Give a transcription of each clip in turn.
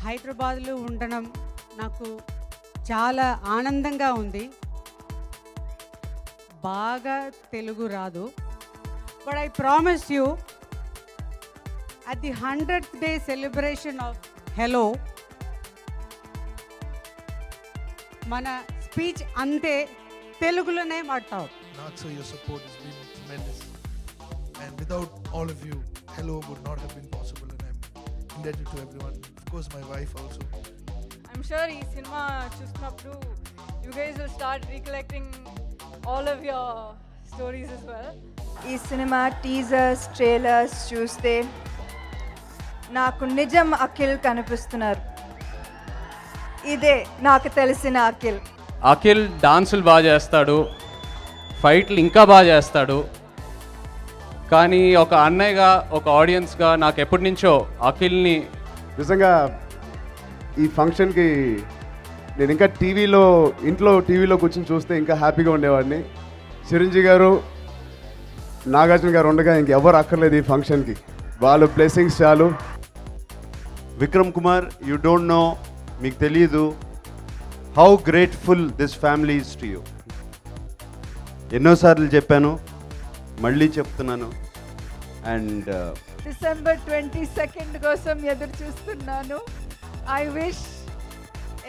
హైదరాబాద్లో ఉండడం నాకు చాలా ఆనందంగా ఉంది. బాగా తెలుగు రాదు, but I promise you at the 100th day celebration of Hello, మన స్పీచ్ అంతే తెలుగులోనే మాట్లాడతాం. Naksha, your support has been tremendous, and without all of you, Hello would not have been possible, and I'm indebted to everyone. Of course, my wife also. I'm sure ఈ cinema చూసినప్పుడు you guys will start recollecting all of your stories as well. ఈ cinema teasers trailers చూస్తే నాకు నిజం అఖిల్ కనిపిస్తున్నారు. ఇదే నాకు తెలిసిన అఖిల్. అఖిల్ డాన్సులు బాగా చేస్తాడు, ఫైట్లు ఇంకా బాగా చేస్తాడు. కానీ ఒక అన్నయ్యగా, ఒక ఆడియన్స్గా నాకు ఎప్పటి నుంచో అఖిల్ని నిజంగా ఈ ఫంక్షన్కి నేను ఇంకా ఇంట్లో టీవీలో కూర్చొని చూస్తే ఇంకా హ్యాపీగా ఉండేవాడిని. చిరంజీవి గారు, నాగార్జున గారు ఉండగా ఇంకెవరు అక్కర్లేదు ఈ ఫంక్షన్కి. వాళ్ళు బ్లెస్సింగ్స్ చాలు. Vikram Kumar, you don't know, మీకు తెలీదు how grateful this family is to you. ఎన్నోసార్లు చెప్పాను, మళ్ళీ చెప్తున్నాను. అండ్ డిసెంబర్ 22nd కోసం ఎదురు చూస్తున్నాను. I wish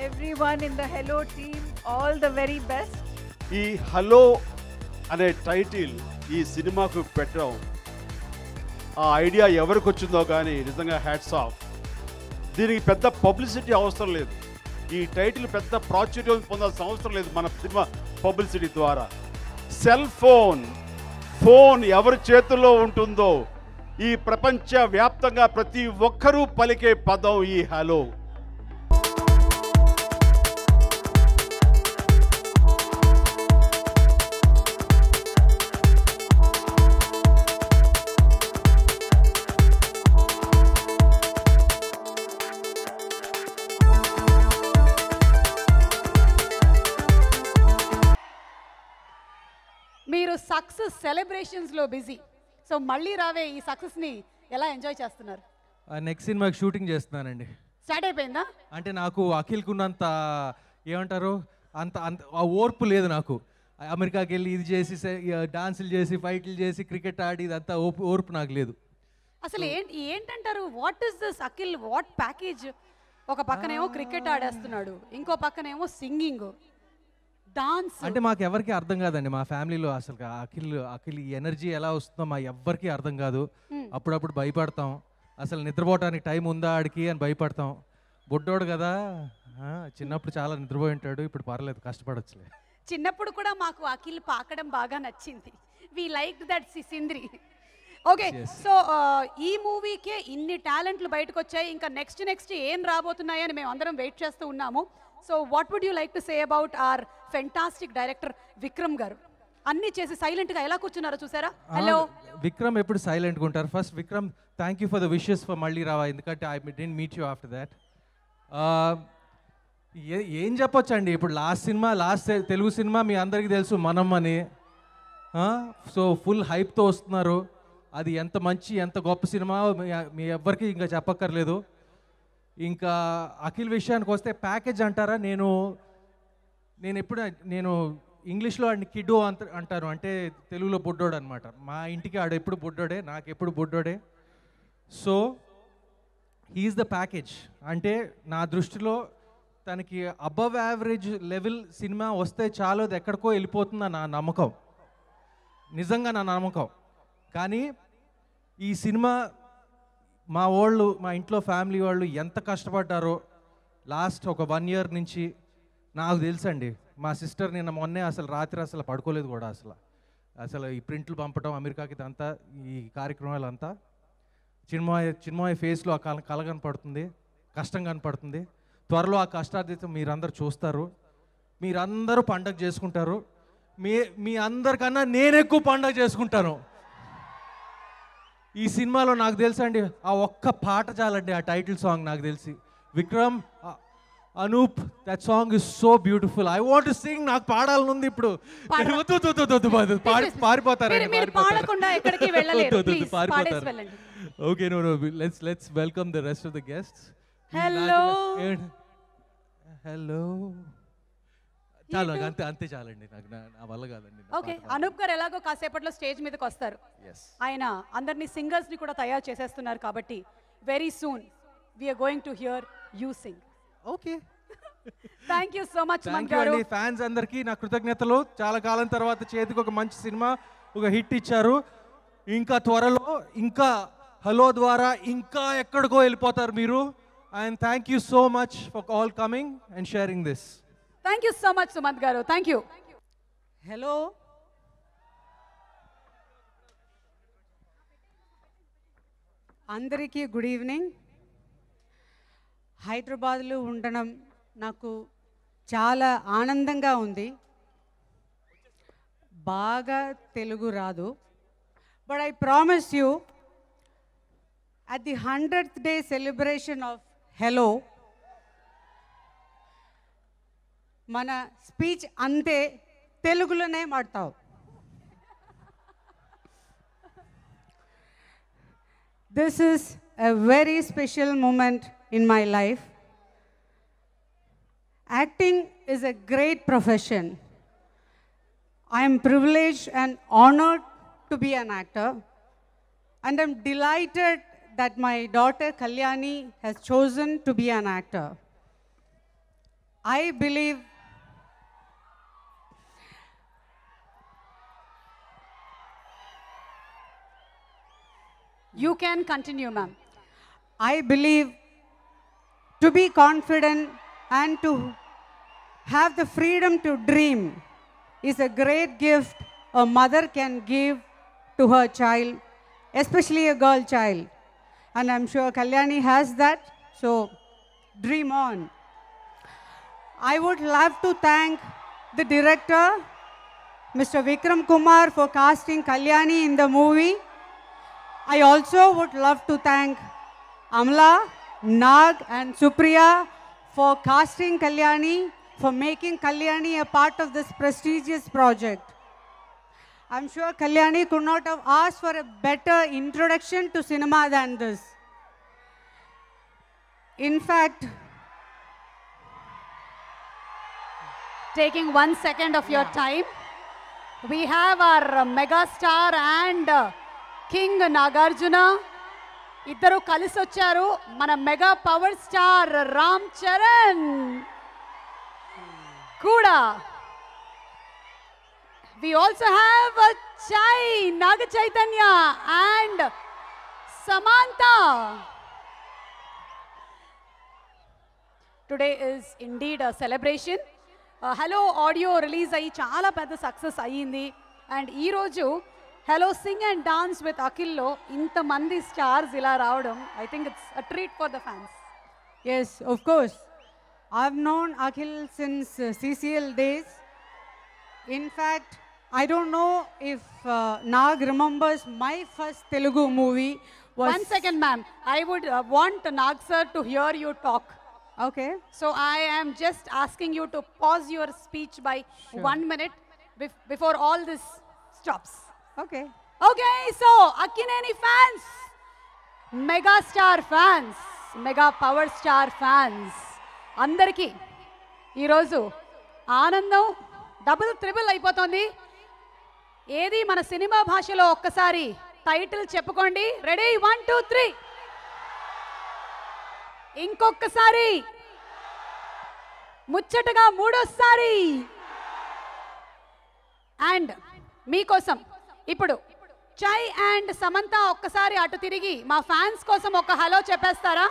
everyone in the hello team all the very best. ఈ హలో అనే టైటిల్ ఈ సినిమాకు పెట్టడం, ఆ ఐడియా ఎవరికి వచ్చిందో కానీ నిజంగా హ్యాట్స్ ఆఫ్. దీనికి పెద్ద పబ్లిసిటీ అవసరం లేదు, ఈ టైటిల్ పెద్ద ప్రాచుర్యం పొందాల్సిన అవసరం లేదు. మన సినిమా పబ్లిసిటీ ద్వారా సెల్ ఫోన్ ఎవరి చేతుల్లో ఉంటుందో ఈ ప్రపంచ వ్యాప్తంగా ప్రతి ఒక్కరూ పలికే పదం ఈ హలో. మీరు సక్సెస్ సెలబ్రేషన్స్లో బిజీ, సో మళ్ళీ రావే ఈ సక్సెస్ని ఎలా ఎంజాయ్ చేస్తున్నారు? నెక్స్ట్ సినిమాకి షూటింగ్ చేస్తున్నానండి. స్టార్ట్ అయిపోయిందా? అంటే నాకు అఖిల్కి ఉన్నంత ఏమంటారు అంత అంత ఆ ఓర్పు లేదు నాకు. అమెరికాకి వెళ్ళి ఇది చేసి డాన్సులు చేసి ఫైట్లు చేసి క్రికెట్ ఆడి ఇదంతా ఓర్పు నాకు లేదు. అసలు ఏంటంటారు? What is this Akhil, what package? ఒక పక్కనేమో క్రికెట్ ఆడేస్తున్నాడు, ఇంకో పక్కనేమో సింగింగ్, డాన్స్. అంటే మాకు ఎవరికి అర్థం కాదండి మా ఫ్యామిలీలో. అసలు అఖిల్ ఈ ఎనర్జీ ఎలా వస్తుందో మా ఎవ్వరికి అర్థం కాదు. అప్పుడప్పుడు భయపడతాం, అసలు నిద్రపోవటానికి టైం ఉందా ఆడికి అని భయపడతాం. బుడ్డోడు కదా, చిన్నప్పుడు చాలా నిద్రపోయి ఉంటాడు, ఇప్పుడు పర్లేదు కష్టపడొచ్చులే. చిన్నప్పుడు కూడా మాకు అఖిల్ పాకడం బాగా నచ్చింది. వి లైక్ దట్ సింద్రి. ఓకే, సో ఈ మూవీకే ఇన్ని టాలెంట్లు బయటకు వచ్చాయి, ఇంకా నెక్స్ట్ ఏం రాబోతున్నాయని మేము అందరం వెయిట్ చేస్తూ ఉన్నాము. So what would you like to say about our fantastic director Vikram garu? అన్ని చేసి సైలెంట్గా ఎలా కూర్చున్నారో చూసారా? హలో విక్రమ్ ఎప్పుడు సైలెంట్గా ఉంటారు. First Vikram, thank you for the wishes for మళ్ళీ రావా, ఎందుకంటే I didn't meet you after that. ఏం చెప్పొచ్చండి, ఇప్పుడు లాస్ట్ తెలుగు సినిమా మీ అందరికీ తెలుసు మనం అని. సో ఫుల్ హైప్తో వస్తున్నారు. అది ఎంత మంచి ఎంత గొప్ప సినిమా మీ ఎవ్వరికి ఇంకా చెప్పక్కర్లేదు. ఇంకా అఖిల్ విషయానికి వస్తే ప్యాకేజ్ అంటారా, నేను ఇంగ్లీష్లో ఆడిని కిడ్డు అంటారు, అంటే తెలుగులో బుడ్డోడు అనమాట. మా ఇంటికి ఆడు ఎప్పుడు బుడ్డోడే, నాకు ఎప్పుడు బుడ్డోడే. So he is the package. అంటే నా దృష్టిలో తనకి అబవ్ యావరేజ్ లెవెల్ సినిమా వస్తే చాలు, అది ఎక్కడికో వెళ్ళిపోతుందని నా నమ్మకం, నిజంగా నా నమ్మకం. కానీ ఈ సినిమా మా ఇంట్లో ఫ్యామిలీ వాళ్ళు ఎంత కష్టపడ్డారో లాస్ట్ ఒక 1 year నుంచి నాకు తెలుసండి. మా సిస్టర్ నిన్న మొన్నే రాత్రి పడుకోలేదు కూడా. అసలు ఈ ప్రింట్లు పంపడం అమెరికాకి ఇదంతా, ఈ కార్యక్రమాలంతా చిన్మయ ఫేస్లో ఆ కళ కనపడుతుంది, కష్టం కనపడుతుంది. త్వరలో ఆ కష్టార్జితం మీరందరూ చూస్తారు, మీరందరూ పండగ చేసుకుంటారు. మీ అందరికన్నా నేను ఎక్కువ పండగ చేసుకుంటాను. ఈ సినిమాలో నాకు తెలుసండి ఆ ఒక్క పాట చాలండి, ఆ టైటిల్ సాంగ్ నాకు తెలిసి. Vikram, Anoop, that song is so beautiful. I want to sing, నాకు పాడాలని ఉంది ఇప్పుడు. పారిపోతారు. Okay, no, let's welcome the rest of the guests. Hello hello చాలు నాకు అంతే అంతే చాలండి నాకు నా వల్ల కాదండి ఓకే అనూప్ గారు ఎలాగో కాసేపట్లో స్టేజ్ మీదకి వస్తారు ఆయన అందరినీ సింగర్స్ ని కూడా తయారు చేసేస్తున్నారు కాబట్టి very soon we are going to hear you sing okay thank you so much thank you అండి ఫ్యాన్స్ అందరికీ నా కృతజ్ఞతలు చాలా కాలం తర్వాత చేతికి ఒక మంచి సినిమా ఒక హిట్ ఇచ్చారు ఇంకా త్వరలో ఇంకా హలో ద్వారా ఇంకా ఎక్కడికో వెళ్ళిపోతారు మీరు and thank you so much for all coming and sharing this thank you so much Sumanth గారు థ్యాంక్ యూ హలో అందరికీ గుడ్ ఈవినింగ్ హైదరాబాద్లో ఉండడం నాకు చాలా ఆనందంగా ఉంది బాగా తెలుగు రాదు but I promise you at the 100th day celebration of Hello, మన స్పీచ్ అంతే తెలుగులోనే మాడతావు This is a very special moment in my life. Acting is a great profession. I am privileged and honored to be an actor, and I'm delighted that my daughter Kalyani has chosen to be an actor. I believe you can continue, ma'am. I believe to be confident and to have the freedom to dream is a great gift a mother can give to her child, especially a girl child. And I'm sure Kalyani has that, so dream on. I would love to thank the director, Mr. Vikram Kumar, for casting Kalyani in the movie. I also would love to thank Amla, Nag and Supriya for casting Kalyani, for making Kalyani a part of this prestigious project. I'm sure Kalyani could not have asked for a better introduction to cinema than this. In fact, taking 1 second of your time, we have our mega star and king Nagarjuna. ఇద్దరు కలిసి వచ్చారు మన mega power star Ram Charan కూడా. We also have Chai, Naga Chaitanya and Samantha. Today is indeed a celebration. Hello audio release అయ్యి చాలా పెద్ద success అయ్యింది. And ఈరోజు hello sing and dance with అఖిల్లో ఇంతమంది స్టార్స్ ఇలా రావడం I think it's a treat for the fans. yes, of course. I've known Akhil since CCL days. In fact, I don't know if Nag remembers my first Telugu movie was... 1 second, ma'am. I would want Nag sir to hear you talk. Okay. So I am just asking you to pause your speech by 1 minute before all this stops. Okay. Okay, so Akkineni fans, Mega Star fans, Mega Power Star fans, అందరికీ ఈరోజు ఆనందం double triple అయిపోతుంది. ఏది మన cinema భాషలో ఒక్కసారి title చెప్పుకోండి. Ready 1 2 3. ఇంకొకసారి ముచ్చటగా మూడోసారి. అండ్ మీకోసం ఇప్పుడు చై అండ్ సమంత ఒక్కసారి అటు తిరిగి మా ఫ్యాన్స్ కోసం ఒక హలో చెప్పేస్తారా?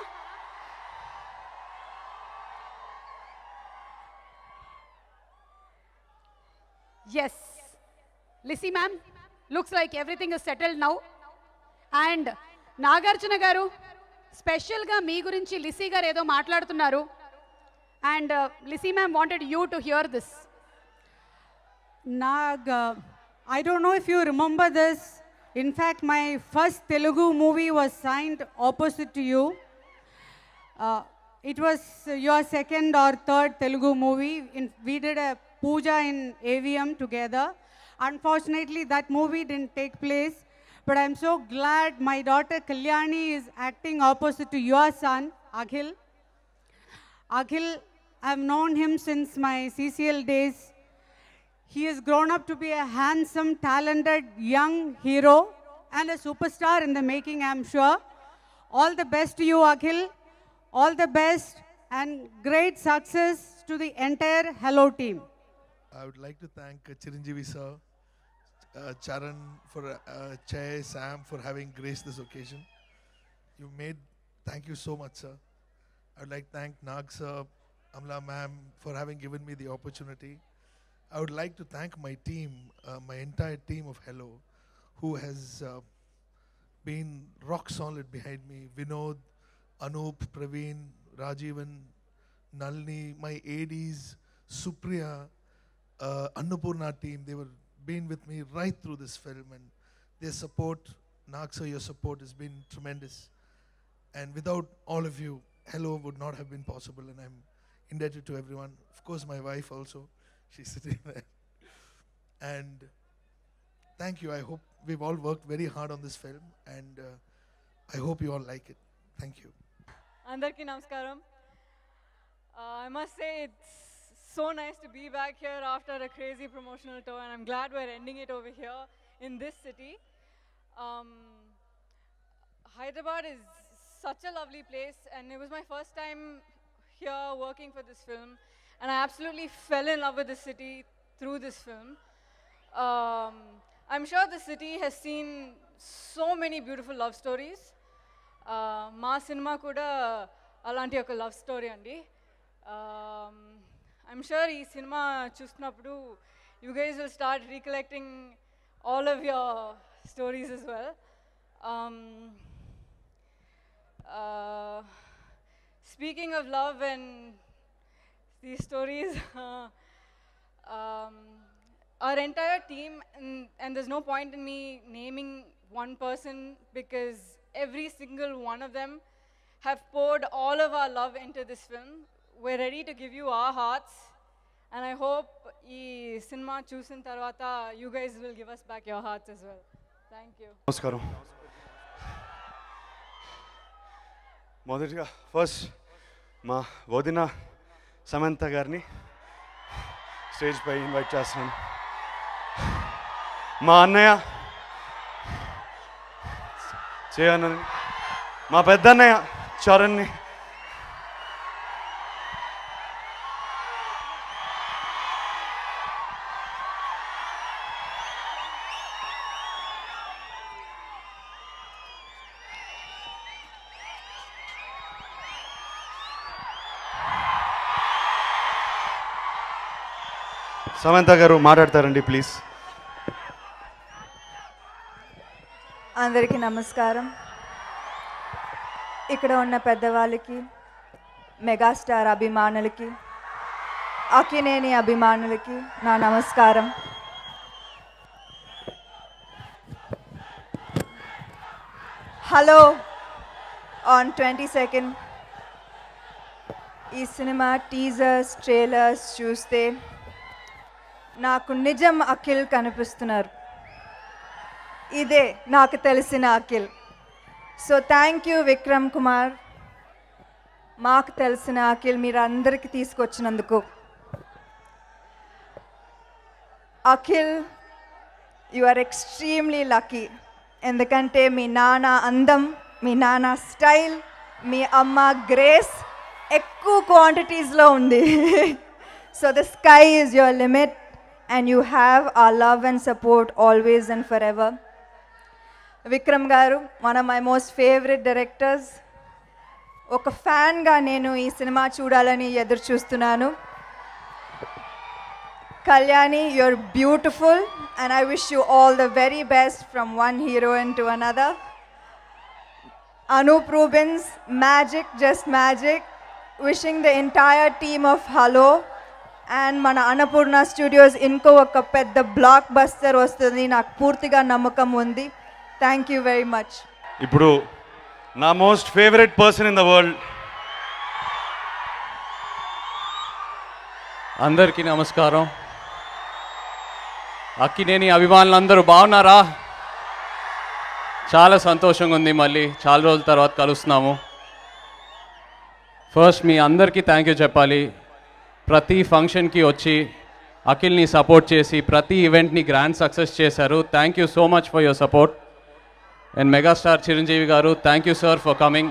Yes Lissy ma'am, looks like everything is settled now. And Nagarjuna garu స్పెషల్గా మీ గురించి లిసీ గారు ఏదో మాట్లాడుతున్నారు. And Lissy ma'am wanted you to hear this. Nag, I don't know if you remember this. In fact, my first Telugu movie was signed opposite to you. It was your second or third Telugu movie. We did a puja in AVM together. Unfortunately, that movie didn't take place. But I'm so glad my daughter Kalyani is acting opposite to your son, Akhil. Akhil, I've known him since my CCL days. He has grown up to be a handsome, talented, young hero and a superstar in the making, I'm sure. All the best to you, Akhil. All the best and great success to the entire Hello team. I would like to thank Chiranjeevi sir, Charan for Chay, Sam for having graced this occasion. Thank you so much, sir. I would like to thank Nag sir, Amla ma'am for having given me the opportunity. I would like to thank my team, my entire team of Hello, who has been rock solid behind me. Vinod, Anup, Praveen, Rajivan, Nalini, my ADs, Supriya, Annapurna team, they were been with me right through this film, and their support, Nag sir, your support has been tremendous. And without all of you, Hello would not have been possible, and I'm indebted to everyone. Of course, my wife also, she's sitting there. And thank you. I hope we've all worked very hard on this film, and I hope you all like it. Thank you. Andarki namaskaram. I must say it's so nice to be back here after a crazy promotional tour, and I'm glad we're ending it over here in this city. Hyderabad is such a lovely place, and it was my first time here working for this film, and I absolutely fell in love with the city through this film. I'm sure the city has seen so many beautiful love stories. Ma cinema kuda alanti oka love story andi. I'm sure ee cinema chustunappudu you guys will start recollecting all of your stories as well. Speaking of love and these stories, our entire team, and there's no point in me naming one person because every single one of them have poured all of our love into this film. We're ready to give you our hearts, and I hope ee cinema chusin tarvata you guys will give us back your hearts as well. Thank you. నమస్కారం. మొదటిగా first మా వదిన సమంత గారిని stage పై invite చేస్తున్నాను. మా అన్నయ్య చేయనని, మా పెద్దన్నయ్య చరణ్ని, సమంత గారు మాట్లాడతారండి ప్లీజ్. అందరికీ నమస్కారం. ఇక్కడ ఉన్న పెద్దవాళ్ళకి, మెగాస్టార్ అభిమానులకి, అక్కినేని అభిమానులకి నా నమస్కారం. హలో ఆన్ 22nd ఈ సినిమా టీజర్స్, ట్రైలర్స్ చూస్తే నాకు నిజం అఖిల్ కనిపిస్తున్నారు. ఇదే నాకు తెలిసిన Akhil. So thank you Vikram Kumar, మాకు తెలిసిన అఖిల్ మీరు అందరికీ తీసుకొచ్చినందుకు. Akhil, you are extremely lucky. ఎందుకంటే మీ నాన్న అందం, మీ నాన్న స్టైల్, మీ అమ్మ గ్రేస్ ఎక్కువ క్వాంటిటీస్లో ఉంది. So the sky is your limit and you have our love and support always and forever. Vikram garu, one of my most favorite directors. Oka fan ga nenu ee cinema chudalani edur chustunanu. Kalyani, you're beautiful and I wish you all the very best from one heroine to another. Anup Rubens, magic, just magic. Wishing the entire team of Hello and మన Annapurna studios ఇంకో ఒక పెద్ద block buster వస్తుంది, నాకు పూర్తిగా నమ్మకం ఉంది. Thank you very much. ఇప్పుడు నా most favourite person in the world. అందరికీ నమస్కారం. అక్కినేని అభిమానులందరూ బాగున్నారా? చాలా సంతోషంగా ఉంది, మళ్ళీ చాలా రోజుల తర్వాత కలుస్తున్నాము. ఫస్ట్ మీ అందరికీ థ్యాంక్ యూ చెప్పాలి. ప్రతి ఫంక్షన్కి వచ్చి అఖిల్ని సపోర్ట్ చేసి ప్రతి ఈవెంట్ని గ్రాండ్ సక్సెస్ చేశారు. Thank you so much for your support. And megastar Chiranjeevi garu, thank you sir for coming.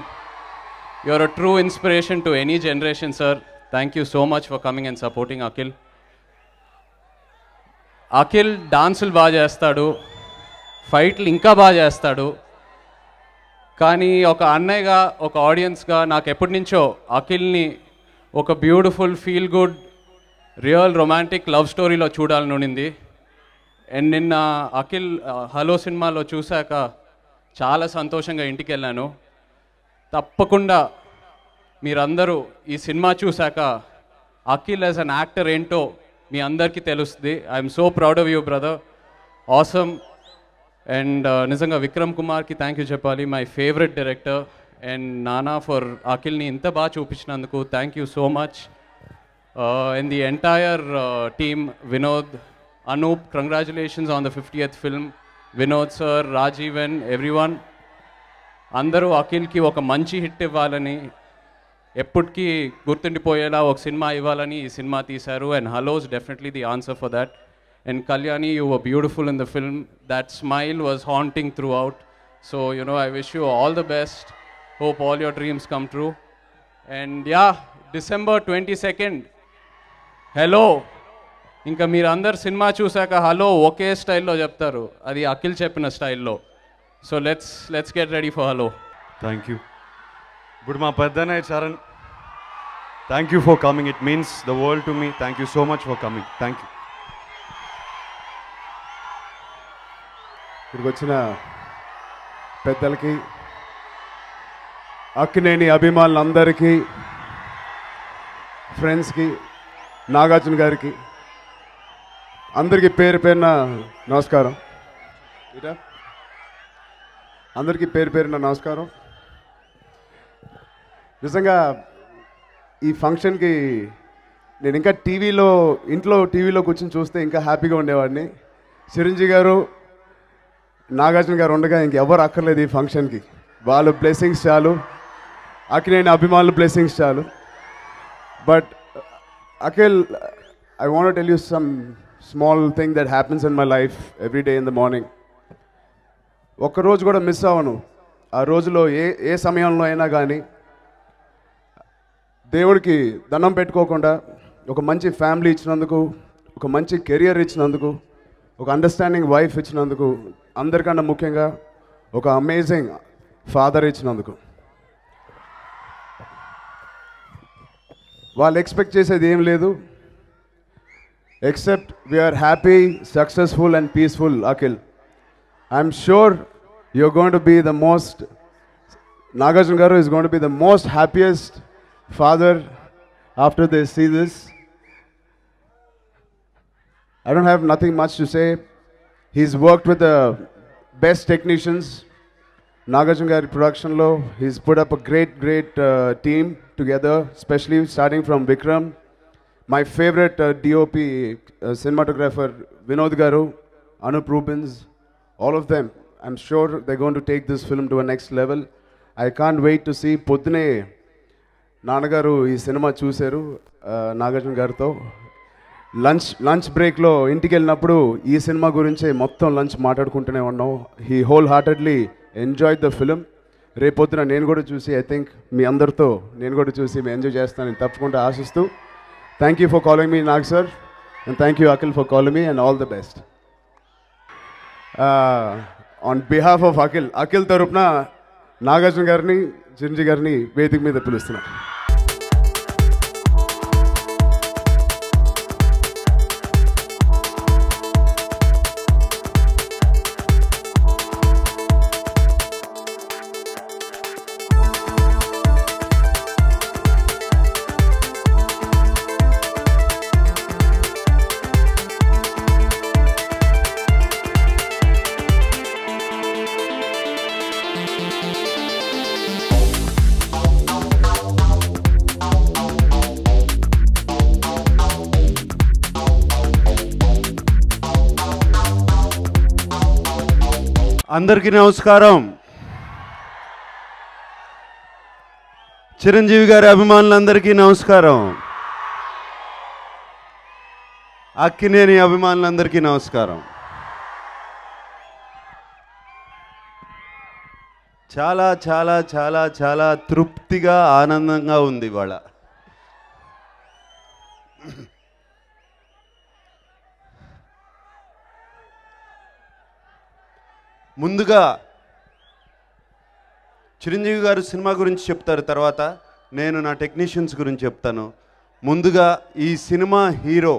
You are a true inspiration to any generation sir. Thank you so much for coming and supporting Akhil. Akhil డాన్సులు బాగా చేస్తాడు, ఫైట్లు ఇంకా బాగా చేస్తాడు. కానీ ఒక అన్నయ్యగా, ఒక ఆడియన్స్గా నాకు ఎప్పటి నుంచో అఖిల్ని ఒక beautiful, feel good, real romantic love స్టోరీలో చూడాలని ఉండింది. అండ్ నిన్న అఖిల్ హలో సినిమాలో చూశాక చాలా సంతోషంగా ఇంటికి వెళ్ళాను. తప్పకుండా మీరందరూ ఈ సినిమా చూశాక అఖిల్ యాజ్ అన్ యాక్టర్ ఏంటో మీ అందరికీ తెలుస్తుంది. I'm so proud of you brother, awesome. And నిజంగా విక్రమ్ కుమార్కి థ్యాంక్ యూ చెప్పాలి, మై ఫేవరెట్ డైరెక్టర్. అండ్ నానా ఫర్ అఖిల్ని ఇంత బాగా చూపించినందుకు thank you so much. And the entire team, Vinod, Anoop, congratulations on the 50th film. Vinod sir, Rajeevan, everyone, అందరూ అఖిల్కి ఒక మంచి హిట్ ఇవ్వాలని, ఎప్పటికీ గుర్తుండిపోయేలా ఒక సినిమా ఇవ్వాలని ఈ సినిమా తీశారు. And hellos definitely the answer for that. And Kalyani, you were beautiful in the film. That smile was haunting throughout. So, I wish you all the best. Hope all your dreams come true. And yeah, December 22nd, hello. Inka meer andar cinema chusaka hello oke style lo cheptaru. Adi Akhil cheppina style lo. So let's get ready for hello. Thank you. Good ma peddana Charan. Thank you for coming. It means the world to me. Thank you so much for coming. Thank you. ఇక్కడికి వచ్చిన పెద్దలకి, అక్కినేని అభిమానులందరికీ, ఫ్రెండ్స్కి, నాగార్జున గారికి, అందరికీ పేరు పేరున నమస్కారం. అందరికీ పేరు పేరున నమస్కారం. నిజంగా ఈ ఫంక్షన్కి నేను ఇంకా ఇంట్లో టీవీలో కూర్చొని చూస్తే ఇంకా హ్యాపీగా ఉండేవాడిని. చిరంజీవి గారు, నాగార్జున గారు ఉండగా ఇంకెవరు అక్కర్లేదు ఈ ఫంక్షన్కి. వాళ్ళ బ్లెస్సింగ్స్ చాలు, అఖిలేని అభిమానుల బ్లెస్సింగ్స్ చాలు. But Akhil, I want to tell you some small thing that happens in my life every day in the morning. ఒక్కరోజు కూడా మిస్ అవ్వను. ఆ రోజులో ఏ సమయంలో అయినా కానీ దేవుడికి దండం పెట్టుకోకుండా ఒక మంచి ఫ్యామిలీ ఇచ్చినందుకు, ఒక మంచి కెరియర్ ఇచ్చినందుకు, ఒక అండర్స్టాండింగ్ వైఫ్ ఇచ్చినందుకు, అందరికన్నా ముఖ్యంగా ఒక అమేజింగ్ ఫాదర్ ఇచ్చినందుకు. వాళ్ళు ఎక్స్పెక్ట్ చేసేది ఏం లేదు except we're happy, successful and peaceful. Akhil, I'm sure you're going to be the most, Nagarjuna garu is going to be the most happiest father after they see this. I don't have nothing much to say. He's worked with the best technicians. Nagarjuna Gari production lo, he's put up a great team together, especially starting from Vikram. My favorite DOP cinematographer, Vinod Garu, Anup Rubens, all of them. I'm sure they're going to take this film to a next level. I can't wait to see Podne Nanagaru ee cinema chusaru Nagarjuna Garito. Lunch బ్రేక్లో ఇంటికి వెళ్ళినప్పుడు ఈ cinema గురించే మొత్తం lunch మాట్లాడుకుంటూనే ఉన్నాం. He whole heartedly enjoy the film. రేపొద్దున నేను కూడా చూసి, ఐ థింక్ మీ అందరితో నేను కూడా చూసి ఎంజాయ్ చేస్తానని తప్పకుండా ఆశిస్తూ, thank you for calling me Nag sir, and thank you Akhil for calling me, and all the best. On behalf of Akhil తరపున నాగార్జున గారిని, చిరంజీవి గారిని వేదిక మీద పిలుస్తున్నాను. అందరికీ నమస్కారం. చిరంజీవి గారి అభిమానులందరికీ నమస్కారం. అక్కినేని అభిమానులందరికీ నమస్కారం. చాలా చాలా చాలా చాలా తృప్తిగా ఆనందంగా ఉంది ఇవాళ. ముందుగా చిరంజీవి గారు సినిమా గురించి చెప్తారు, తర్వాత నేను నా టెక్నీషియన్స్ గురించి చెప్తాను. ముందుగా ఈ సినిమా హీరో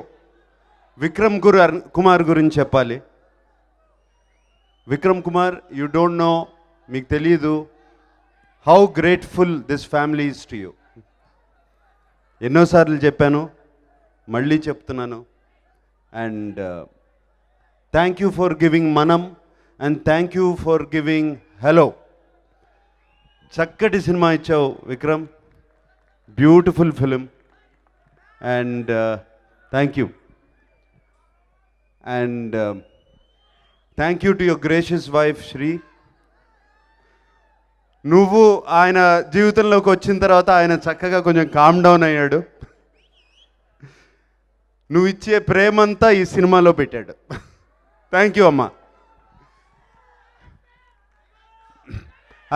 విక్రమ్ కుమార్ గురించి చెప్పాలి. Vikram Kumar, you don't know, మీకు తెలియదు how grateful this family is to you. ఎన్నోసార్లు చెప్పాను, మళ్ళీ చెప్తున్నాను. And thank you for giving Manam and thank you for giving hello. చక్కటి సినిమా ఇచ్చావు Vikram, beautiful film. And thank you. And thank you to your gracious wife Shree. నువ్వు ఆయన జీవితంలోకి వచ్చిన తర్వాత ఆయన చక్కగా కొంచెం కామ్ డౌన్ అయ్యాడు. నువ్వు ఇచ్చే ప్రేమంతా ఈ సినిమాలో పెట్టాడు. థ్యాంక్ యూ అమ్మా.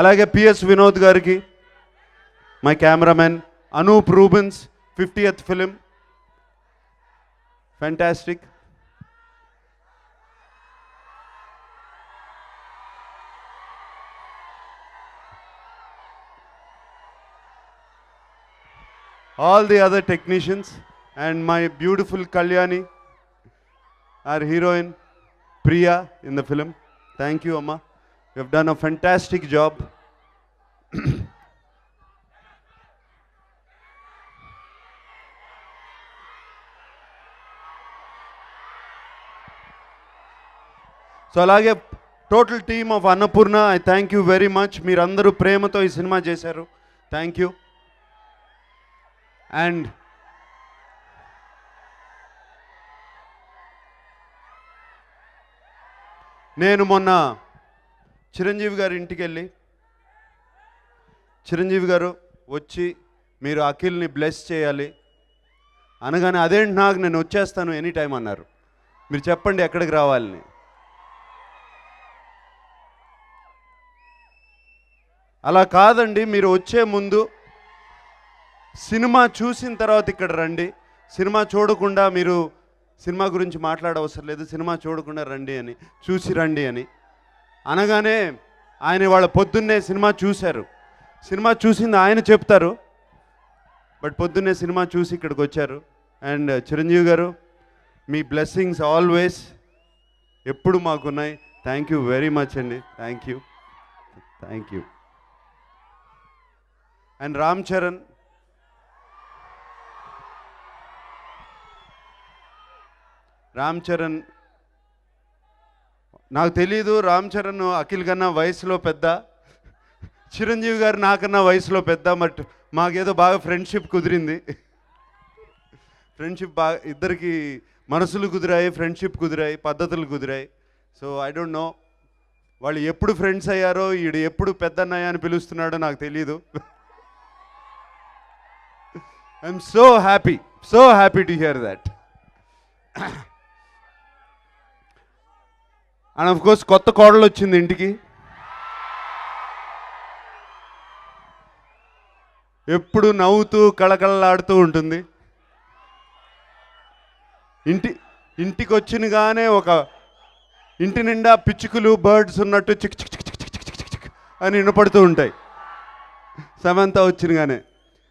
అలాగే పిఎస్ వినోద్ గారికి, my cameraman, Anoop Rubens, 50th film, fantastic. All the other technicians and my beautiful Kalyani, our heroine Priya in the film. Thank you, Amma. You have done a fantastic job. So alage total team of Annapurna, I thank you very much. Meerandaru premato ee cinema chesaru. Thank you. And నేను మొన్న చిరంజీవి గారి ఇంటికి వెళ్ళి, చిరంజీవి గారు వచ్చి మీరు అఖిల్ని bless చేయాలి అనగానే, అదేంటి నాకు, నేను వచ్చేస్తాను ఎనీ టైం అన్నారు. మీరు చెప్పండి ఎక్కడికి రావాలని. అలా కాదండి, మీరు వచ్చే ముందు సినిమా చూసిన తర్వాత ఇక్కడ రండి, సినిమా చూడకుండా మీరు సినిమా గురించి మాట్లాడవసరం లేదు, సినిమా చూడకుండా రండి అని, చూసి రండి అని అనగానే ఆయన వాళ్ళ పొద్దున్నే సినిమా చూశారు. సినిమా చూసింది ఆయన చెప్తారు, బట్ పొద్దున్నే సినిమా చూసి ఇక్కడికి వచ్చారు. అండ్ చిరంజీవి గారు, మీ బ్లెస్సింగ్స్ ఆల్వేస్ ఎప్పుడు మాకున్నాయి. థ్యాంక్ యూ వెరీ మచ్ అండి. Thank you, thank you. And Ram Charan, నాకు తెలీదు, రామ్ చరణ్ అఖిల్ కన్నా వయసులో పెద్ద, చిరంజీవి గారు నాకన్నా వయసులో పెద్ద. బట్ మాకేదో బాగా ఫ్రెండ్షిప్ కుదిరింది. ఫ్రెండ్షిప్ బాగా, ఇద్దరికి మనసులు కుదిరాయి, ఫ్రెండ్షిప్ కుదిరాయి, పద్ధతులు కుదిరాయి. సో ఐ డోంట్ నో వాళ్ళు ఎప్పుడు ఫ్రెండ్స్ అయ్యారో, ఈడు ఎప్పుడు పెద్దన్నయ్య అని పిలుస్తున్నాడో నాకు తెలీదు. I'm so happy to hear that. And of course కొత్త కోడలు వచ్చింది ఇంటికి. ఎప్పుడు నవ్వుతూ కళకళలాడుతూ ఉంటుంది. ఇంటికి వచ్చినగానే ఒక ఇంటి నిండా పిచ్చుకలు, బర్డ్స్ ఉన్నట్టు చిక్ చిక్ చిక్ చిక్ చిక్ చిక్ చిక్ అని వినపడుతూ ఉంటాయి సమంత వచ్చినగానే.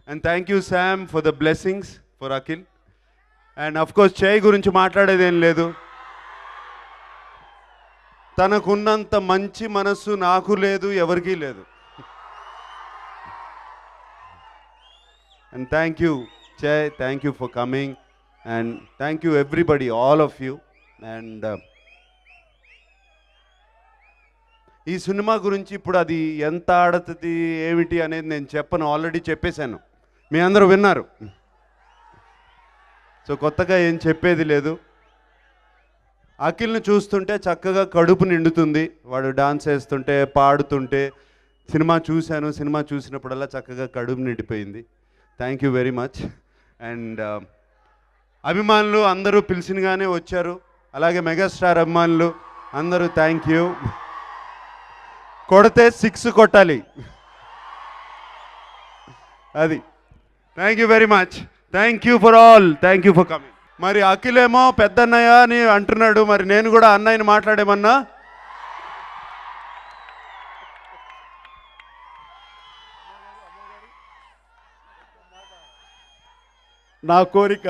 And thank you Sam for the blessings for Akhil. And of course Chay గురించి మాట్లాడేదేం లేదు. తనకున్నంత మంచి మనస్సు నాకు లేదు, ఎవరికీ లేదు. అండ్ థ్యాంక్ యూ జై, thank you for coming. And thank you everybody, all of you. And ఈ సినిమా గురించి ఇప్పుడు అది ఎంత ఆడుతుంది ఏమిటి అనేది నేను చెప్పను, ఆల్రెడీ చెప్పేశాను, మీ అందరూ విన్నారు. సో కొత్తగా ఏం చెప్పేది లేదు. అఖిల్ని చూస్తుంటే చక్కగా కడుపు నిండుతుంది. వాడు డాన్స్ వేస్తుంటే, పాడుతుంటే సినిమా చూశాను, సినిమా చూసినప్పుడల్లా చక్కగా కడుపు నిండిపోయింది. Thank you very much. And అభిమానులు అందరూ పిలిచినగానే వచ్చారు, అలాగే మెగాస్టార్ అభిమానులు అందరూ థ్యాంక్ యూ. కొడితే 6 కొట్టాలి, అది. Thank you very much. Thank you for all, thank you for coming. మరి అఖిలేమో పెద్దన్నయ్య అని అంటున్నాడు, మరి నేను కూడా అన్నయ్యని మాట్లాడేమన్నా. నా కోరిక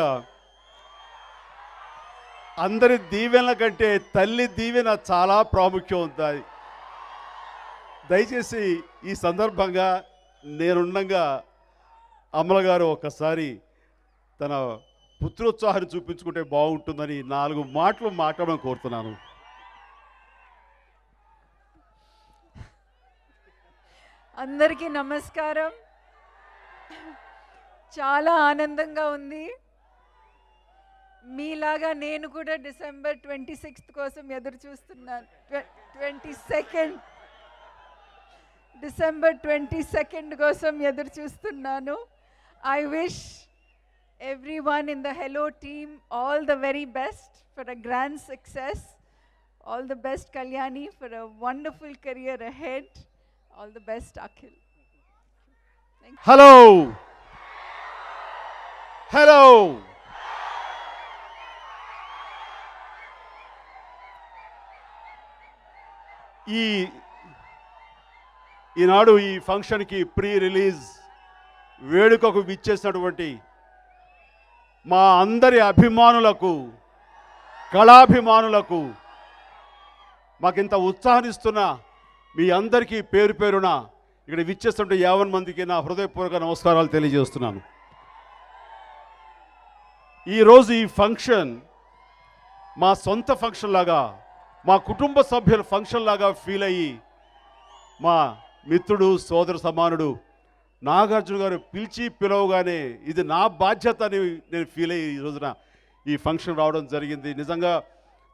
అందరి దీవెనల కంటే తల్లి దీవెన చాలా ప్రాముఖ్యం ఉంటుంది. దయచేసి ఈ సందర్భంగా నేనుండగా అమల గారు ఒకసారి తన పుత్రోత్సాహాన్ని చూపించుకుంటే బాగుంటుందని 4 మాటలు మాట్లాడమని కోరుతున్నాను. అందరికీ నమస్కారం. చాలా ఆనందంగా ఉంది. మీలాగా నేను కూడా డిసెంబర్ 26 కోసం ఎదురు చూస్తున్నాను. 22nd డిసెంబర్ 22nd కోసం ఎదురు చూస్తున్నాను. I wish everyone in the Hello team all the very best for a grand success. All the best Kalyani for a wonderful career ahead. All the best Akhil. Thank you. Hello. Hello. ఈనాడు ఈ ఫంక్షన్కి pre release వేడుకకు విచ్చేసినటువంటి మా అందరి అభిమానులకు, కళాభిమానులకు, మాకింత ఉత్సాహాన్నిస్తున్న మీ అందరికీ పేరు పేరున ఇక్కడ విచ్చేస్తుంటే 50 మందికి నా హృదయపూర్వక నమస్కారాలు తెలియజేస్తున్నాను. ఈరోజు ఈ ఫంక్షన్ మా సొంత ఫంక్షన్ లాగా, మా కుటుంబ సభ్యుల ఫంక్షన్ లాగా ఫీల్ అయ్యి మా మిత్రుడు, సోదర సమానుడు నాగార్జున గారు పిలవగానే ఇది నా బాధ్యత అని నేను ఫీల్ అయ్యి ఈ రోజున ఈ ఫంక్షన్ రావడం జరిగింది. నిజంగా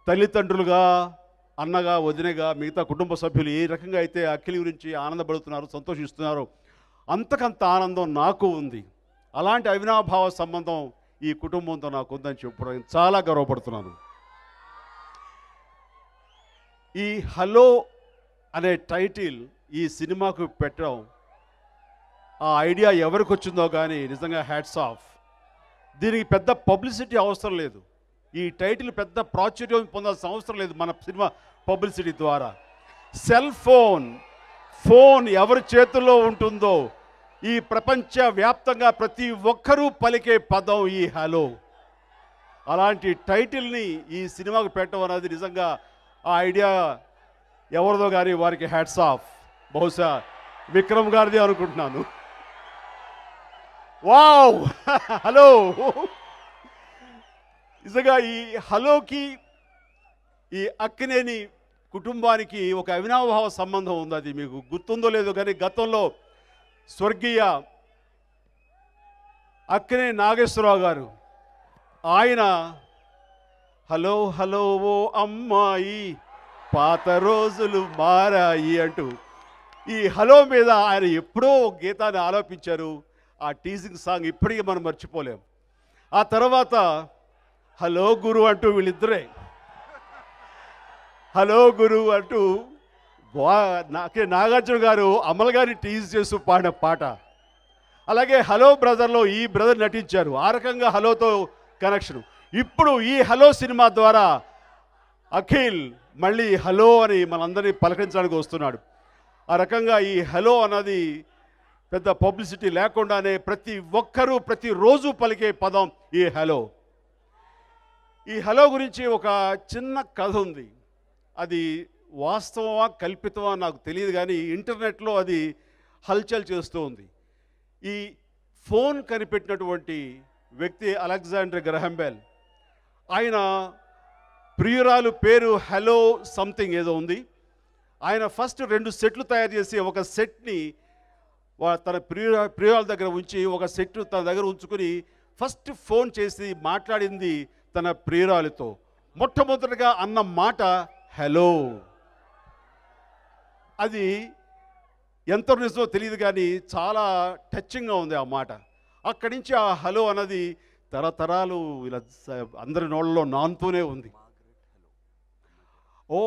తల్లిదండ్రులుగా, అన్నగా, వదినగా, మిగతా కుటుంబ సభ్యులు ఏ రకంగా అయితే అఖిల్ గురించి ఆనందపడుతున్నారు, సంతోషిస్తున్నారు, అంతకంత ఆనందం నాకు ఉంది. అలాంటి అవినాభావ సంబంధం ఈ కుటుంబంతో నాకు ఉందని చెప్పడానికి చాలా గర్వపడుతున్నాను. ఈ హలో అనే టైటిల్ ఈ సినిమాకు పెట్టడం, ఆ ఐడియా ఎవరికి వచ్చిందో కానీ నిజంగా హ్యాట్స్ ఆఫ్. దీనికి పెద్ద పబ్లిసిటీ అవసరం లేదు, ఈ టైటిల్ పెద్ద ప్రాచుర్యం పొందాల్సిన అవసరం లేదు మన సినిమా పబ్లిసిటీ ద్వారా. సెల్ ఫోన్ ఎవరి చేతుల్లో ఉంటుందో ఈ ప్రపంచ వ్యాప్తంగా ప్రతి ఒక్కరూ పలికే పదం ఈ హలో. అలాంటి టైటిల్ని ఈ సినిమాకు పెట్టడం అనేది నిజంగా ఆ ఐడియా ఎవరిదో కానీ వారికి హ్యాట్స్ ఆఫ్. బహుశా విక్రమ్ గారిది అనుకుంటున్నాను. Wow hello. నిజంగా ఈ హలోకి ఈ అక్కినేని కుటుంబానికి ఒక అవినాభావ సంబంధం ఉంది. అది మీకు గుర్తుందో లేదో కానీ గతంలో స్వర్గీయ అక్కినేని నాగేశ్వరరావు గారు ఆయన హలో హలో ఓ అమ్మాయి పాత రోజులు మారాయి అంటూ ఈ హలో మీద ఆయన ఎప్పుడో గీతాన్ని ఆలోపించారు. ఆ టీజింగ్ సాంగ్ ఇప్పటికీ మనం మర్చిపోలేం. ఆ తర్వాత హలో గురు అంటూ వీళ్ళిద్దరే హలో గురు అంటూ నాగార్జున గారు అమల్ గారిని టీజ్ చేస్తూ పాడిన పాట. అలాగే హలో బ్రదర్లో ఈ బ్రదర్ నటించారు. ఆ రకంగా హలోతో కనెక్షన్. ఇప్పుడు ఈ హలో సినిమా ద్వారా అఖిల్ మళ్ళీ హలో అని మనందరినీ పలకరించడానికి వస్తున్నాడు. ఆ రకంగా ఈ హలో అన్నది పెద్ద పబ్లిసిటీ లేకుండానే ప్రతి ఒక్కరూ ప్రతిరోజు పలికే పదం ఈ హలో. ఈ హలో గురించి ఒక చిన్న కథ ఉంది. అది వాస్తవమా కల్పితమా నాకు తెలియదు కానీ ఇంటర్నెట్లో అది హల్చల్ చేస్తూ ఉంది. ఈ ఫోన్ కనిపెట్టినటువంటి వ్యక్తి అలెగ్జాండర్ గ్రహాం బెల్. ఆయన ప్రియురాలు పేరు హలో సంథింగ్ ఏదో ఉంది. ఆయన ఫస్ట్ 2 సెట్లు తయారు చేసి ఒక సెట్ని తన ప్రియురాల దగ్గర ఉంచి ఒక సెట్ తన దగ్గర ఉంచుకొని ఫస్ట్ ఫోన్ చేసి మాట్లాడింది తన ప్రియురాలితో. మొట్టమొదటిగా అన్న మాట హలో. అది ఎంత నిజమో తెలియదు కానీ చాలా టచింగ్గా ఉంది ఆ మాట. అక్కడి నుంచి ఆ హలో అన్నది తరతరాలు ఇలా అందరి నోళ్ళలో నానుతూనే ఉంది. ఓ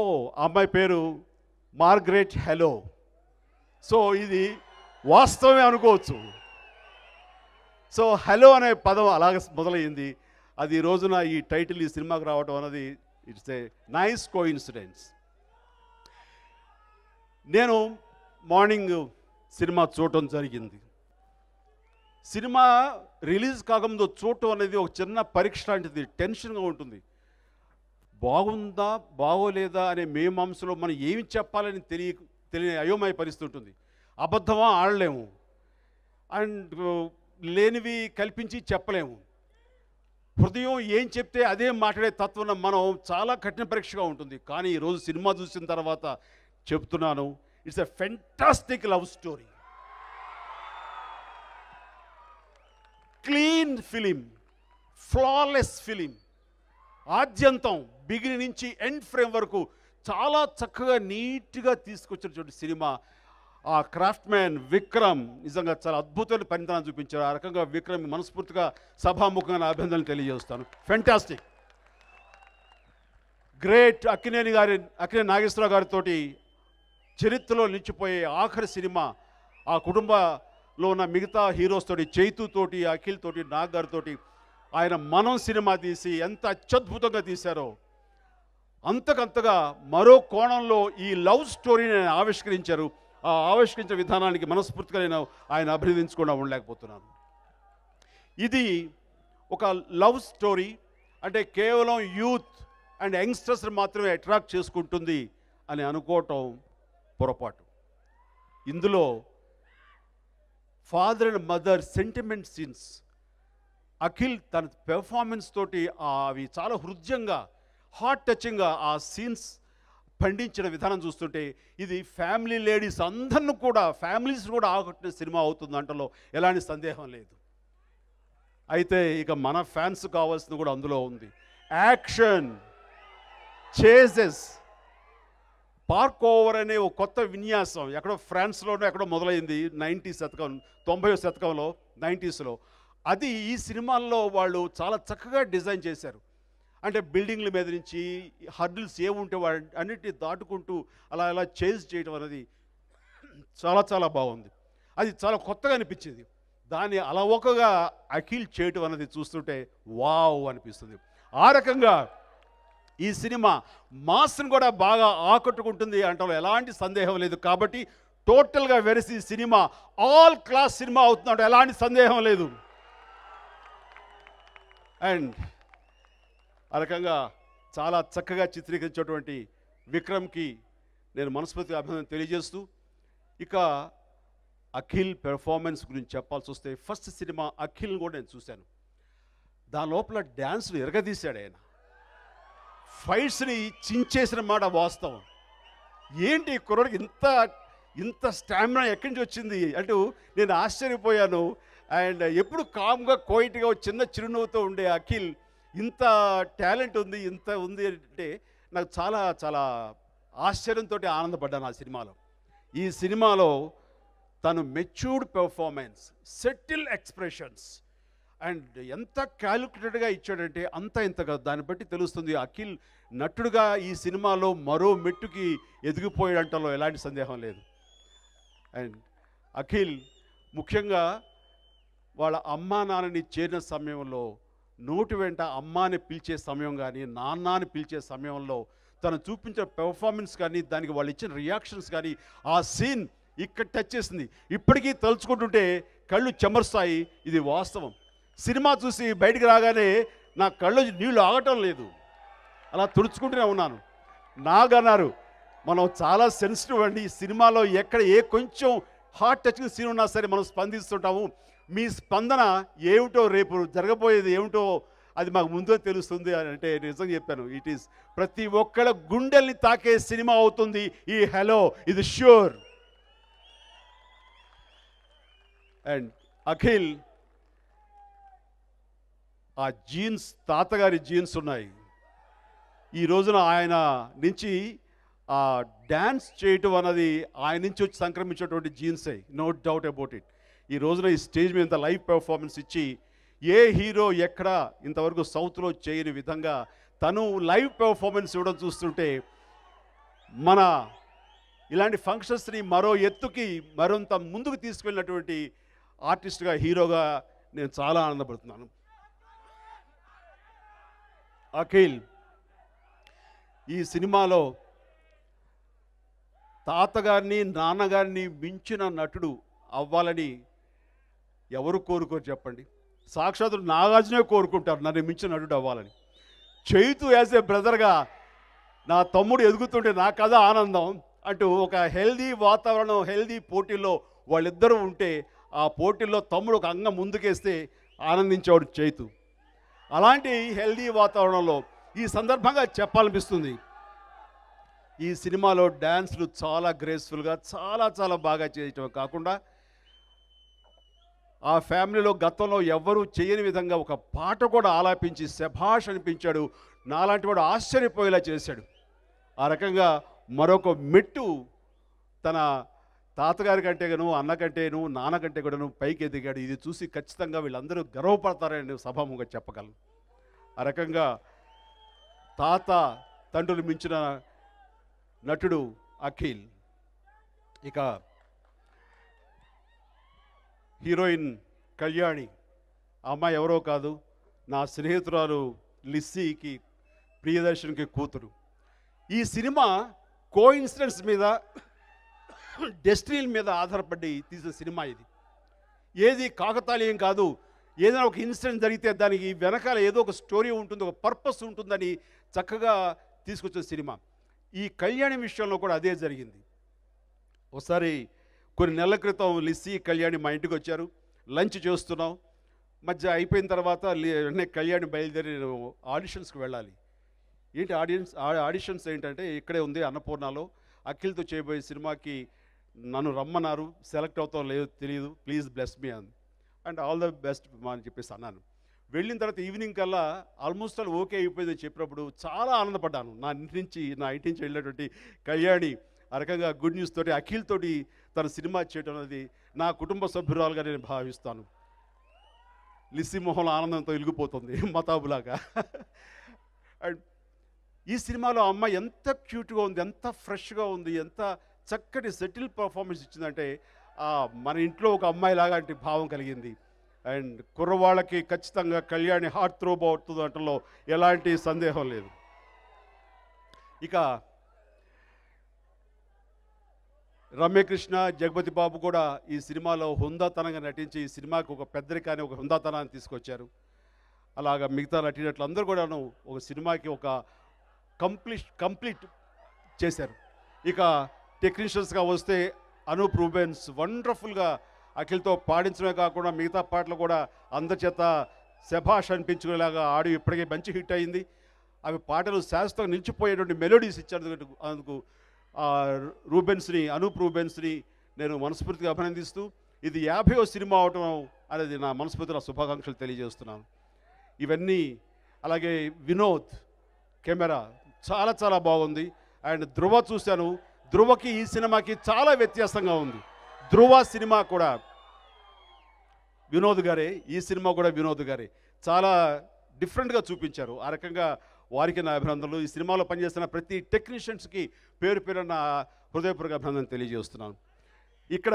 అమ్మాయి పేరు మార్గరెట్ హెలో. సో ఇది వాస్తవమే అనుకోవచ్చు. సో హలో అనే పదం అలాగ మొదలైంది. అది ఈ రోజున ఈ టైటిల్ ఈ సినిమాకి రావడం అన్నది ఇట్స్ ఏ నైస్ కోఇన్సిడెన్స్. నేను మార్నింగ్ సినిమా చూడటం జరిగింది. సినిమా రిలీజ్ కాకముందు చూడటం అనేది ఒక చిన్న పరీక్ష లాంటిది, టెన్షన్గా ఉంటుంది. బాగుందా బాగోలేదా అనే మేమాంసలో మనం ఏమి చెప్పాలని తెలియని అయోమయ పరిస్థితి ఉంటుంది. అబద్ధమా ఆడలేము, అండ్ లేనివి కల్పించి చెప్పలేము. హృదయం ఏం చెప్తే అదే మాట్లాడే తత్వం మనం చాలా కఠిన పరీక్షగా ఉంటుంది. కానీ ఈరోజు సినిమా చూసిన తర్వాత చెప్తున్నాను, it's a fantastic love story. Clean film, flawless film. ఆద్యంతం బిగినింగ్ నుంచి ఎండ్ ఫ్రేమ్ వరకు చాలా చక్కగా నీట్గా తీసుకొచ్చినటువంటి సినిమా. ఆ క్రాఫ్ట్ మ్యాన్ విక్రమ్ నిజంగా చాలా అద్భుతమైన పరిణామం చూపించారు. ఆ రకంగా విక్రమ్ మనస్ఫూర్తిగా సభాముఖంగా నా అభినందనలు తెలియజేస్తాను. Fantastic, great. అక్కినేని నాగేశ్వరరావు గారితో చరిత్రలో నిలిచిపోయే ఆఖరి సినిమా. ఆ కుటుంబంలో ఉన్న మిగతా హీరోస్ తోటి, చైతు తోటి, అఖిల్ తోటి, నాగ్ గారితో ఆయన మనం సినిమా తీసి ఎంత అత్యద్భుతంగా తీశారో అంతకంతగా మరో కోణంలో ఈ లవ్ స్టోరీని ఆయన ఆవిష్కరించారు. ఆ ఆవిష్కరించిన విధానానికి మనస్ఫూర్తిగా నేను ఆయన అభినందించకుండా ఉండలేకపోతున్నాను. ఇది ఒక లవ్ స్టోరీ అంటే కేవలం యూత్ అండ్ యంగ్స్టర్స్ మాత్రమే అట్రాక్ట్ చేసుకుంటుంది అని అనుకోవటం పొరపాటు. ఇందులో father and mother sentiment scenes Akhil తన పెర్ఫార్మెన్స్ తోటి అవి చాలా హృదయంగా, హార్ట్ టచింగ్గా ఆ సీన్స్ పండించిన విధానం చూస్తుంటే ఇది ఫ్యామిలీ లేడీస్ అందరిని కూడా, ఫ్యామిలీస్ కూడా ఆకట్టిన సినిమా అవుతుంది అంటలో ఎలాంటి సందేహం లేదు. అయితే ఇక మన ఫ్యాన్స్ కావాల్సింది కూడా అందులో ఉంది. యాక్షన్, చేజెస్, పార్క్ ఓవర్ అనే ఒక కొత్త విన్యాసం ఎక్కడో ఫ్రాన్స్లోనో ఎక్కడో మొదలైంది 90వ శతకంలో 90స్లో. అది ఈ సినిమాల్లో వాళ్ళు చాలా చక్కగా డిజైన్ చేశారు. అంటే బిల్డింగ్ల మీద నుంచి హర్డిల్స్ ఏముంటే వాటి అన్నిటిని దాటుకుంటూ అలా చేజ్ చేయడం అనేది చాలా చాలా బాగుంది. అది చాలా కొత్తగా అనిపించింది. దాన్ని అలవోకగా అఖిల్ చేయటం అనేది చూస్తుంటే వావ్ అనిపిస్తుంది. ఆ రకంగా ఈ సినిమా మాస్ని కూడా బాగా ఆకట్టుకుంటుంది అంటలో ఎలాంటి సందేహం లేదు. కాబట్టి టోటల్గా వెరసి సినిమా ఆల్ క్లాస్ సినిమా అవుతుందంటే ఎలాంటి సందేహం లేదు. అండ్ ఆ రకంగా చాలా చక్కగా చిత్రీకరించినటువంటి విక్రమ్కి నేను మనస్ఫూర్తిగా అభినందన తెలియజేస్తూ, ఇక అఖిల్ పెర్ఫార్మెన్స్ గురించి చెప్పాల్సి వస్తే ఫస్ట్ సినిమా అఖిల్ని కూడా నేను చూశాను. దాని లోపల డ్యాన్స్లు ఎరగదీశాడు ఆయన, ఫైట్స్ని చించేసిన మాట వాస్తవం. ఏంటి కుర్రోడికి ఇంత స్టామినా ఎక్కడి నుంచి వచ్చింది అంటూ నేను ఆశ్చర్యపోయాను. అండ్ ఎప్పుడు కామ్గా క్వైట్గా చిన్న చిరునవ్వుతో ఉండే అఖిల్ ఇంత టాలెంట్ ఉంది, ఇంత ఉంది అంటే నాకు చాలా చాలా ఆశ్చర్యంతో ఆనందపడ్డాను ఆ సినిమాలో. ఈ సినిమాలో తను matured performance, settle expressions and ఎంత క్యాలిక్యులేటెడ్గా ఇచ్చాడంటే అంత ఇంత కాదు. దాన్ని బట్టి తెలుస్తుంది అఖిల్ నటుడుగా ఈ సినిమాలో మరో మెట్టుకి ఎదిగిపోయాడంటలో ఎలాంటి సందేహం లేదు. అండ్ అఖిల్ ముఖ్యంగా వాళ్ళ అమ్మా నాన్నని చేరిన సమయంలో నోటి వెంట అమ్మాని పిలిచే సమయం కానీ, నాన్నని పిలిచే సమయంలో తను చూపించిన పెర్ఫార్మెన్స్ కానీ, దానికి వాళ్ళు ఇచ్చిన రియాక్షన్స్ కానీ, ఆ సీన్ ఇక్కడ టచ్ చేసింది. ఇప్పటికీ తలుచుకుంటుంటే కళ్ళు చెమరుస్తాయి. ఇది వాస్తవం. సినిమా చూసి బయటికి రాగానే నా కళ్ళు నీళ్ళు ఆగటం లేదు, అలా తుడుచుకుంటూనే ఉన్నాను. నాగన్నారు మనం చాలా సెన్సిటివ్ అండి. ఈ సినిమాలో ఎక్కడ ఏ కొంచెం హార్ట్ టచింగ్ సీన్ ఉన్నా సరే మనం స్పందిస్తుంటాము. మీ స్పందన ఏమిటో, రేపు జరగబోయేది ఏమిటో అది మాకు ముందే తెలుస్తుంది అని అంటే నిజంగా చెప్పాను. ఇట్ ఈస్ ప్రతి ఒక్కళ్ళ గుండెల్ని తాకే సినిమా అవుతుంది ఈ హలో, ఇది ష్యూర్. అండ్ అఖిల్ ఆ జీన్స్, తాతగారి జీన్స్ ఉన్నాయి. ఈ రోజున ఆయన నుంచి ఆ డ్యాన్స్ చేయటం అన్నది ఆయన నుంచి వచ్చి సంక్రమించేటువంటి జీన్సే, నో డౌట్ అబౌట్ ఇట్. ఈ రోజున ఈ స్టేజ్ మీద ఇంత లైవ్ పెర్ఫార్మెన్స్ ఇచ్చి ఏ హీరో ఎక్కడ ఇంతవరకు సౌత్లో చేయని విధంగా తను లైవ్ పెర్ఫార్మెన్స్ ఇవ్వడం చూస్తుంటే మన ఇలాంటి ఫంక్షన్స్ని మరో ఎత్తుకి మరింత ముందుకు తీసుకెళ్ళినటువంటి ఆర్టిస్ట్గా, హీరోగా నేను చాలా ఆనందపడుతున్నాను. అఖిల్ ఈ సినిమాలో తాతగారిని నాన్నగారిని మించిన నటుడు అవ్వాలని ఎవరు కోరుకోరు చెప్పండి? సాక్షాత్తు నాగార్జునే కోరుకుంటారు నన్ను మించిన నటుడు అవ్వాలని. చైతు యాజ్ ఏ బ్రదర్గా నా తమ్ముడు ఎదుగుతుంటే నా కథ ఆనందం అంటూ ఒక హెల్దీ వాతావరణం, హెల్దీ పోటీల్లో వాళ్ళిద్దరూ ఉంటే ఆ పోటీల్లో తమ్ముడు ఒక అంగం ముందుకేస్తే ఆనందించేవాడు చైతు. అలాంటి హెల్దీ వాతావరణంలో ఈ సందర్భంగా చెప్పాలనిపిస్తుంది, ఈ సినిమాలో డ్యాన్స్లు చాలా గ్రేస్ఫుల్గా చాలా చాలా బాగా చేయటం కాకుండా ఆ ఫ్యామిలీలో గతంలో ఎవ్వరూ చేయని విధంగా ఒక పాట కూడా ఆలాపించి శభాష్ అనిపించాడు. నాలాంటి వాడు ఆశ్చర్యపోయేలా చేశాడు. ఆ రకంగా మరొక మెట్టు తన తాతగారి కంటేగాను, అన్నకంటేను, నాన్నకంటే కూడాను పైకి ఎదిగాడు. ఇది చూసి ఖచ్చితంగా వీళ్ళందరూ గర్వపడతారని సభాముగా చెప్పగలను. ఆ రకంగా తాత తండ్రులు మించిన నటుడు అఖిల్. ఇక హీరోయిన్ కళ్యాణి, ఆ అమ్మాయి ఎవరో కాదు, నా స్నేహితురాలు లిస్సీకి, ప్రియదర్శన్కి కూతురు. ఈ సినిమా కోఇన్సిడెన్స్ మీద, డెస్టినీ మీద ఆధారపడి తీసిన సినిమా ఇది. ఏది కాకతాళీయం కాదు. ఏదైనా ఒక ఇన్సిడెంట్ జరిగితే దానికి వెనకాల ఏదో ఒక స్టోరీ ఉంటుంది, ఒక పర్పస్ ఉంటుందని చక్కగా తీసుకొచ్చిన సినిమా. ఈ కళ్యాణి విషయంలో కూడా అదే జరిగింది. ఒకసారి కొన్ని నెలల క్రితం లిస్సీ, కళ్యాణి మా ఇంటికి వచ్చారు. లంచ్ చేస్తున్నాం. మధ్య అయిపోయిన తర్వాత వెంటనే కళ్యాణి బయలుదేరి ఆడిషన్స్కి వెళ్ళాలి. ఏంటి ఆడిషన్స్ ఏంటంటే ఇక్కడే ఉంది అన్నపూర్ణలో, అఖిల్తో చేయబోయే సినిమాకి నన్ను రమ్మన్నారు, సెలెక్ట్ అవుతాం లేదో తెలియదు, ప్లీజ్ బ్లెస్ మీ అని. అండ్ ఆల్ ద బెస్ట్ అని చెప్పేసి అన్నాను. వెళ్ళిన తర్వాత ఈవినింగ్ కల్లా ఆల్మోస్ట్ ఆల్ ఓకే అయిపోయిందని చెప్పినప్పుడు చాలా ఆనందపడ్డాను. నా ఇంటి నుంచి వెళ్ళినటువంటి కళ్యాణి ఆ రకంగా గుడ్ న్యూస్ తోటి అఖిల్ తోటి తన సినిమా చేయడం అనేది నా కుటుంబ సభ్యురాలుగా నేను భావిస్తాను. లిస్సీ మొహంలో ఆనందంతో వెలిగిపోతుంది మతాబులాగా. అండ్ ఈ సినిమాలో అమ్మాయి ఎంత క్యూట్గా ఉంది, ఎంత ఫ్రెష్గా ఉంది, ఎంత చక్కటి సెటిల్ పర్ఫార్మెన్స్ ఇచ్చిందంటే మన ఇంట్లో ఒక అమ్మాయి లాంటి భావం కలిగింది. అండ్ కుర్రవాళ్ళకి ఖచ్చితంగా కళ్యాణి హార్ట్ థ్రోబ్ అవుతుంది అంటలో ఎలాంటి సందేహం లేదు. ఇక రమ్యకృష్ణ, జగపతి బాబు కూడా ఈ సినిమాలో హుందాతనంగా నటించి ఈ సినిమాకి ఒక పెద్దరికాన్ని, ఒక హుందాతనాన్ని తీసుకొచ్చారు. అలాగా మిగతా నటినట్లు అందరూ కూడాను ఒక సినిమాకి ఒక కంప్లీట్ చేశారు. ఇక టెక్నీషియన్స్గా వస్తే అనూప్ రూబెన్స్ వండర్ఫుల్గా అఖిల్తో పాడించడమే కాకుండా మిగతా పాటలు కూడా అందరి చేత శభాష్ అనిపించుకునేలాగా ఆడి ఇప్పటికే మంచి హిట్ అయింది. అవి పాటలు శాశ్వతంగా నిలిచిపోయేటువంటి మెలోడీస్ ఇచ్చారు. అందుకు అనూప్ రూబెన్స్ని నేను మనస్ఫూర్తిగా అభినందిస్తూ, ఇది 50వ సినిమా అవటం అనేది నా మనస్ఫూర్తిగా శుభాకాంక్షలు తెలియజేస్తున్నాను. ఇవన్నీ అలాగే వినోద్ కెమెరా చాలా చాలా బాగుంది. అండ్ ధృవ చూశాను, ధృవకి ఈ సినిమాకి చాలా వ్యత్యాసంగా ఉంది. ధృవ సినిమా కూడా వినోద్ గారే, ఈ సినిమా కూడా వినోద్ గారే చాలా డిఫరెంట్గా చూపించారు. ఆ రకంగా వారికి నా అభినందనలు. ఈ సినిమాలో పనిచేస్తున్న ప్రతి టెక్నీషియన్స్కి పేరు పేరు నా హృదయపూర్వక అభినందన తెలియజేస్తున్నాను. ఇక్కడ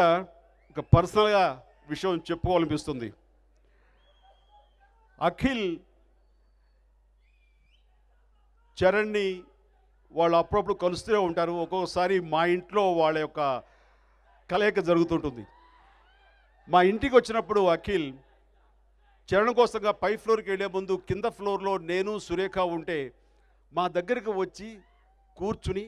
ఒక పర్సనల్గా విషయం చెప్పుకోవాలనిపిస్తుంది. అఖిల్ చరణ్ని వాళ్ళు అప్పుడప్పుడు కలుస్తూనే ఉంటారు. ఒక్కొక్కసారి మా ఇంట్లో వాళ్ళ యొక్క కలయిక జరుగుతుంటుంది. మా ఇంటికి వచ్చినప్పుడు అఖిల్ చరణ్ కోసంగా పై ఫ్లోర్కి వెళ్ళే ముందు కింద ఫ్లోర్లో నేను సురేఖ ఉంటే మా దగ్గరికి వచ్చి కూర్చుని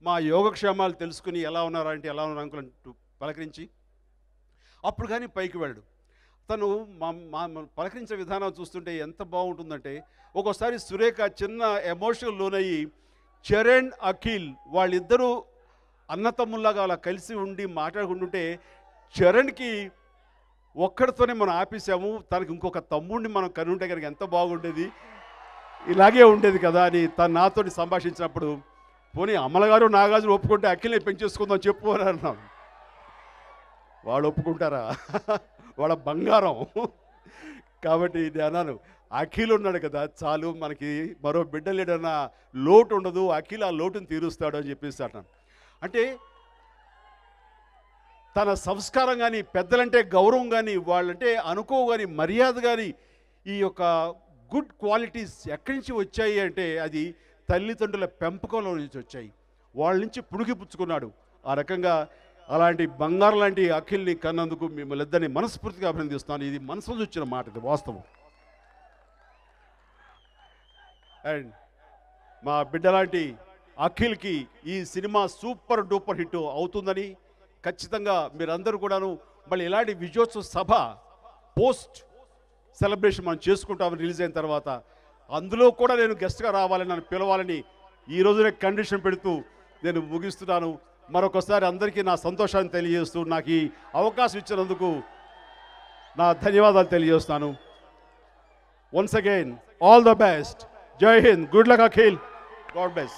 మా యోగక్షేమాలు తెలుసుకుని ఎలా ఉన్నారా అంటే ఎలా ఉన్నారు అంకుల్ అంటూ పలకరించి అప్పుడు కానీ పైకి వెళ్ళడు. తను మా పలకరించే విధానం చూస్తుంటే ఎంత బాగుంటుందంటే ఒక్కోసారి సురేఖ చిన్న ఎమోషనల్ లోనయ్యి చరణ్ అఖిల్ వాళ్ళిద్దరూ అన్నతమ్ముల్లాగా అలా కలిసి ఉండి మాట్లాడుకుంటుంటే చరణ్కి ఒక్కడితోనే మనం ఆపేసాము, తనకి ఇంకొక తమ్ముడిని మనం కనుంటే కనుక ఎంత బాగుండేది, ఇలాగే ఉండేది కదా అని తను నాతో సంభాషించినప్పుడు పోనీ అమల గారు నాగార్జున ఒప్పుకుంటే అఖిల్ని పెంచేసుకుందాం చెప్పు అని అన్నాం. వాళ్ళు ఒప్పుకుంటారా? వాళ్ళ బంగారం. కాబట్టి నేను అన్నాను, అఖిల్ ఉన్నాడు కదా చాలు, మనకి మరో బిడ్డ లేడన్న లోటు ఉండదు, అఖిల్ ఆ లోటును తీరుస్తాడు అని చెప్పేసి అన్నాను. అంటే తన సంస్కారం కానీ, పెద్దలంటే గౌరవం కానీ, వాళ్ళంటే అనుకో కానీ, మర్యాద కానీ, ఈ యొక్క గుడ్ క్వాలిటీస్ ఎక్కడి నుంచి వచ్చాయి అంటే అది తల్లిదండ్రుల పెంపకంలో నుంచి వచ్చాయి. వాళ్ళ నుంచి పుణికిపుచ్చుకున్నాడు. ఆ రకంగా అలాంటి బంగారం లాంటి అఖిల్ని కన్నందుకు మిమ్మల్ని ఇద్దరిని మనస్ఫూర్తిగా అభినందిస్తున్నాను. ఇది మనసులో వచ్చిన మాట, ఇది వాస్తవం. అండ్ మా బిడ్డ లాంటి అఖిల్కి ఈ సినిమా సూపర్ డూపర్ హిట్ అవుతుందని ఖచ్చితంగా మీరందరూ కూడాను మళ్ళీ ఇలాంటి విజయోత్సవ సభ పోస్ట్ సెలబ్రేషన్ మనం చేసుకుంటామని రిలీజ్ అయిన తర్వాత అందులో కూడా నేను గెస్ట్గా రావాలని, నన్ను పిలవాలని ఈ రోజునే కండిషన్ పెడుతూ నేను ముగిస్తున్నాను. మరొకసారి అందరికీ నా సంతోషాన్ని తెలియజేస్తూ నాకు ఈ అవకాశం ఇచ్చినందుకు నా ధన్యవాదాలు తెలియజేస్తాను. Once again all the best. Jai Hind. Good luck Akhil. God bless.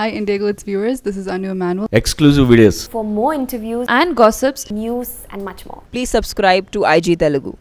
Hi Indigo, its viewers. This is Anu Emanuel. Exclusive videos. For more interviews And gossips. news and much more. Please subscribe to IG Telugu.